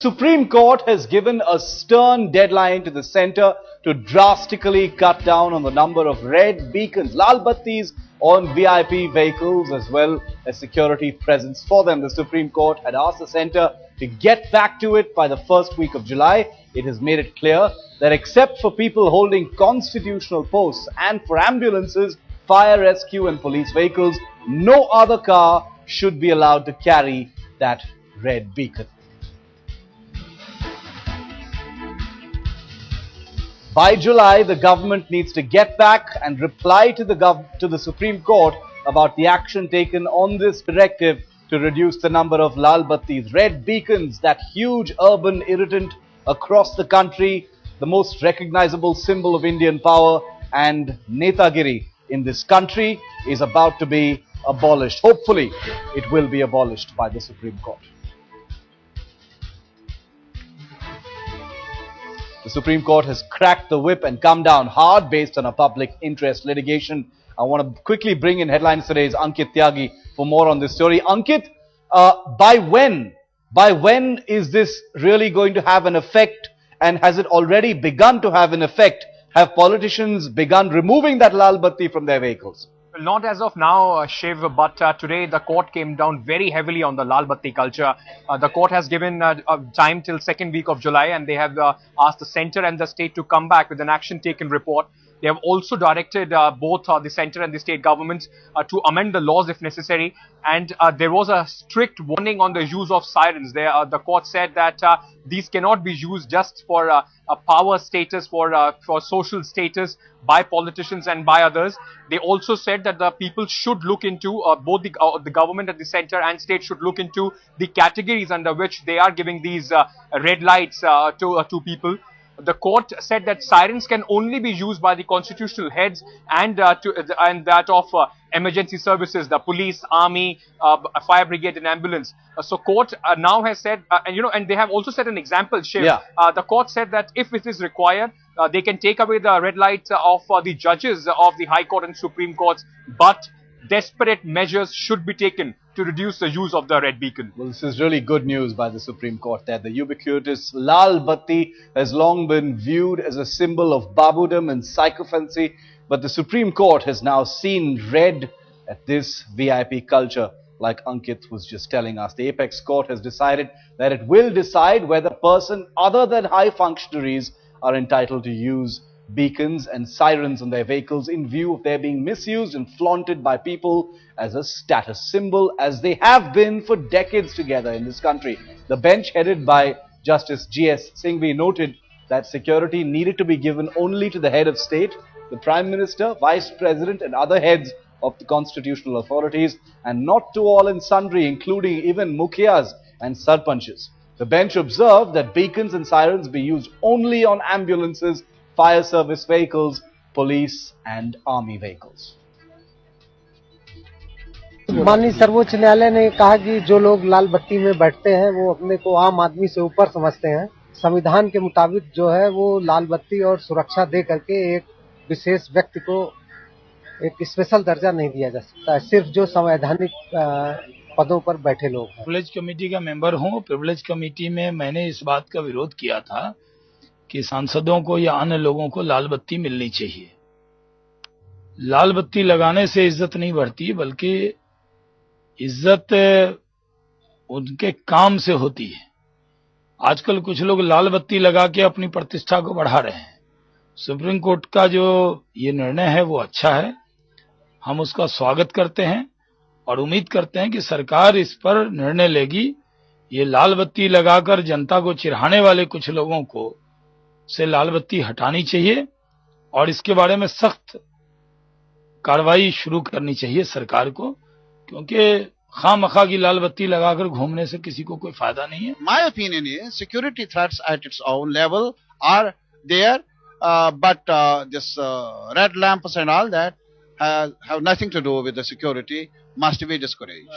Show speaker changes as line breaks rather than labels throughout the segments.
Supreme Court has given a stern deadline to the centre to drastically cut down on the number of red beacons, lal battis, on VIP vehicles as well as security presence for them. The Supreme Court had asked the centre to get back to it by the first week of July. It has made it clear that except for people holding constitutional posts and for ambulances, fire, rescue and police vehicles, no other car should be allowed to carry that red beacon. By July, the government needs to get back and reply to the Supreme Court about the action taken on this directive to reduce the number of lal battis, red beacons, that huge urban irritant across the country, the most recognizable symbol of Indian power and Netagiri in this country, is about to be abolished. Hopefully, it will be abolished by the Supreme Court. The Supreme Court has cracked the whip and come down hard based on a public interest litigation. I want to quickly bring in Headlines Today's Ankit Tyagi for more on this story. Ankit, by when is this really going to have an effect, and has it already begun to have an effect? Have politicians begun removing that lal batti from their vehicles?
Well, not as of now, Shiv, but today the court came down very heavily on the lal batti culture. The court has given time till second week of July, and they have asked the centre and the state to come back with an action taken report. They have also directed both the centre and the state governments to amend the laws if necessary. And there was a strict warning on the use of sirens. The court said that these cannot be used just for a power status, for social status by politicians and by others. They also said that the people should look into, both the government and the centre and state should look into the categories under which they are giving these red lights to people. The court said that sirens can only be used by the constitutional heads and that of emergency services, the police, army, fire brigade and ambulance. So court now has said, and they have also set an example, Shiv.
Yeah.
The court said that if it is required, they can take away the red lights of the judges of the High Court and Supreme Courts, but desperate measures should be taken to reduce the use of the red beacon.
Well, this is really good news by the Supreme Court there. The ubiquitous lal batti has long been viewed as a symbol of babudom and sycophancy, but the Supreme Court has now seen red at this VIP culture, like Ankit was just telling us. The apex court has decided that it will decide whether person other than high functionaries are entitled to use beacons and sirens on their vehicles in view of their being misused and flaunted by people as a status symbol, as they have been for decades together in this country. The bench headed by Justice G.S. Singhvi noted that security needed to be given only to the head of state, the Prime Minister, Vice President and other heads of the constitutional authorities, and not to all and sundry, including even mukhias and sarpanches. The bench observed that beacons and sirens be used only on ambulances, fire service vehicles, police and army vehicles.
माननीय सर्वोच्च न्यायालय ने कहा कि जो लोग लाल बत्ती में बैठते हैं वो अपने को आम आदमी से ऊपर समझते हैं। संविधान के मुताबिक जो है वो लाल बत्ती और सुरक्षा दे करके एक विशेष व्यक्ति को एक स्पेशल दर्जा नहीं दिया जा सकता है, सिर्फ जो संवैधानिक पदों पर बैठे लोग हैं।
प्रिविलेज कमेटी का मेंबर हूं। प्रिविलेज कमेटी में मैंने इस बात का विरोध किया था कि सांसदों को या अन्य लोगों को लाल बत्ती मिलनी चाहिए। लाल बत्ती लगाने से इज्जत नहीं बढ़ती, बल्कि इज्जत उनके काम से होती है। आजकल कुछ लोग लाल बत्ती लगा के अपनी प्रतिष्ठा को बढ़ा रहे हैं। सुप्रीम कोर्ट का जो ये निर्णय है वो अच्छा है, हम उसका स्वागत करते हैं और उम्मीद करते हैं कि सरकार इस पर निर्णय लेगी। ये लाल बत्ती लगाकर जनता को चिढ़ाने वाले कुछ लोगों को से लाल बत्ती हटानी चाहिए और इसके बारे में सख्त कार्रवाई शुरू करनी चाहिए सरकार को, क्योंकि खामखा की लाल बत्ती लगाकर घूमने से किसी को कोई फायदा नहीं है।
My opinion is security threats at its own level are there, but this red lamps and all that have nothing to do with the security, must be discouraged.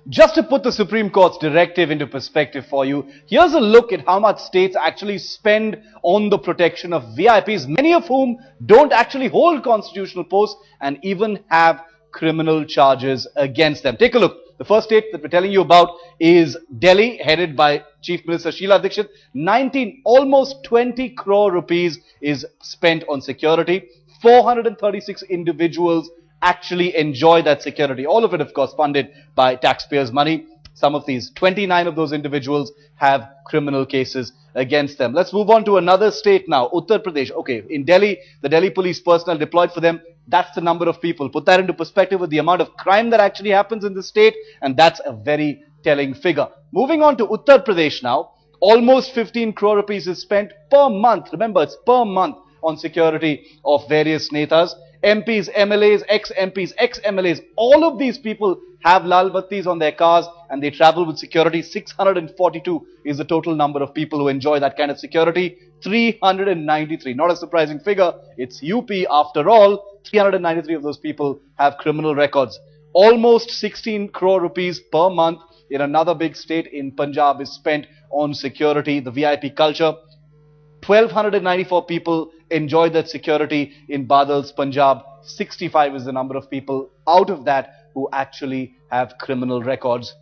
Just to put the Supreme Court's directive into perspective for you, here's a look at how much states actually spend on the protection of VIPs, many of whom don't actually hold constitutional posts and even have criminal charges against them. Take a look The first state that we're telling you about is Delhi, headed by Chief Minister Sheila Dikshit. 19, almost 20 crore rupees is spent on security. 436 individuals actually enjoy that security. All of it, of course, funded by taxpayers' money. Some of these, 29 of those individuals have criminal cases against them. Let's move on to another state now, Uttar Pradesh. Okay, in Delhi, the Delhi police personnel deployed for them, that's the number of people. Put that into perspective with the amount of crime that actually happens in the state, and that's a very telling figure. Moving on to Uttar Pradesh now, almost 15 crore rupees is spent per month. Remember, it's per month on security of various netas. MPs, MLAs, ex-MPs, ex-MLAs, all of these people have lal battis on their cars and they travel with security. 642 is the total number of people who enjoy that kind of security. 393, not a surprising figure. It's UP after all. 393 of those people have criminal records. Almost 16 crore rupees per month in another big state in Punjab is spent on security, the VIP culture. 1,294 people enjoy that security in Badal's Punjab. 65 is the number of people out of that who actually have criminal records.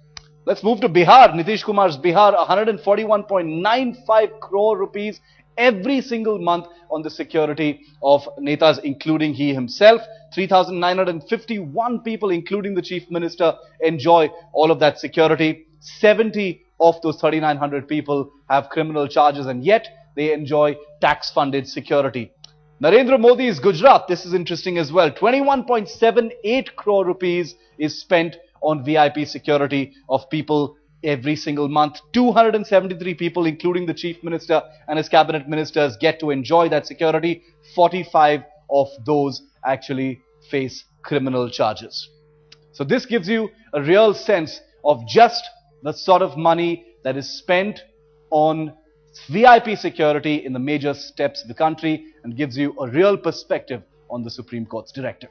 Let's move to Bihar. Nitish Kumar's Bihar, 141.95 crore rupees every single month on the security of netas, including he himself. 3,951 people, including the Chief Minister, enjoy all of that security. 70 of those 3,900 people have criminal charges, and yet they enjoy tax-funded security. Narendra Modi's Gujarat, this is interesting as well. 21.78 crore rupees is spent on VIP security of people every single month. 273 people, including the Chief Minister and his cabinet ministers, get to enjoy that security. 45 of those actually face criminal charges. So this gives you a real sense of just the sort of money that is spent on VIP security in the major steps of the country, and gives you a real perspective on the Supreme Court's directive.